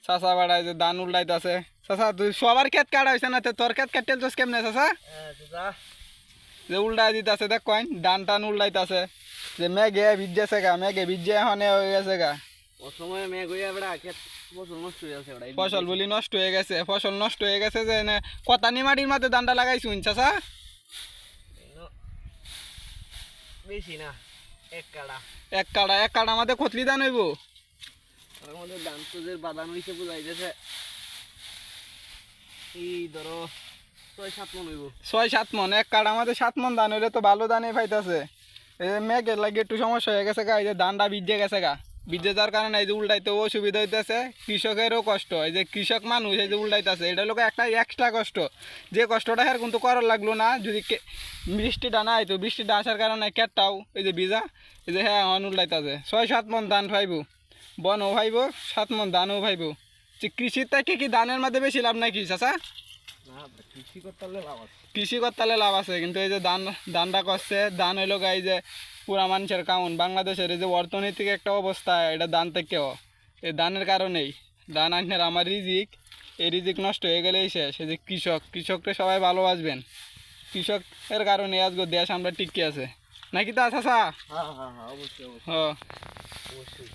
চাচা বাড়ায় যে ধান উল্টাইতেছে। চাচা তুই সবার ক্ষেত কাটা হয়েছে না, তোর ক্ষেত কাটতেলছিস কেমনে চাচা? যে উল্টাই দিতেছে দেখ কইন, ধান টান উল্টাইতেছে। যে মেঘে ভিজেছে গা, মেঘে ভিজে এখন হয়ে গেছে গা। অসময়ে মেঘ হইয়া বেড়া ক্ষেত ফসল নষ্ট হয়ে যাচ্ছে বেড়া। ফসল বলি নষ্ট হয়ে গেছে, ফসল নষ্ট হয়ে গেছে যে কতানি মাটির মাঝে ধানটা লাগাইছুন চাচা? বেশি না, এক কাড়া। এক কাড়া মাঝে কতলি ধান হইব? তার মধ্যে ধান তো যে বাদাম হইছে বুঝাই যাচ্ছে এই ধরো 6-7 মন হইব। 6-7 মন? এক কাড়া মাঝে 7 মন ধান হইলে তো ভালো ধানই পাইতেছে। এই যে মেঘের লাগে একটু সমস্যা হয়ে গেছে গা, এই যে ধানটা ভিজে গেছে গা। ভিজে যাওয়ার কারণে এই যে উল্টাইতে অসুবিধা হইতেছে, কৃষকেরও কষ্ট। এই যে কৃষক মানুষ এই যে উল্টাইতেছে, এটা লোক একটা এক্সট্রা কষ্ট। যে কষ্টটা হ্যাঁ কিন্তু করার লাগলো না, যদি বৃষ্টিটা না আইতো। বৃষ্টিটা আসার কারণে কেটটাও এই যে ভিজা, এই যে হ্যাঁ হন উল্টাইতেছে। 6-7 মন ধান পাইব, বনও পাইব, 7 মন ধানও পাইব। যে কৃষির থেকে কি ধানের মধ্যে বেশি লাভ নাকি চাচা? কৃষি করতে লাভ আছে, কৃষি করতে লাভ আছে, কিন্তু এই যে ধানটা করছে, ধান হইলো গা এই যে পুরা মানুষের কাউন। বাংলাদেশের এই যে অর্থনৈতিক একটা অবস্থা, এটা ধান থেকেও, এই ধানের কারণেই। ধান আনলে আমার রিজিক, এই রিজিক নষ্ট হয়ে গেলেই শেষ। এই যে কৃষককে সবাই ভালোবাসবেন। কৃষকের কারণে আজকে দেশ আমরা টিকে আছে নাকি তা চাচা? হ্যাঁ হ্যাঁ হ্যাঁ, অবশ্যই অবশ্যই ও অবশ্যই।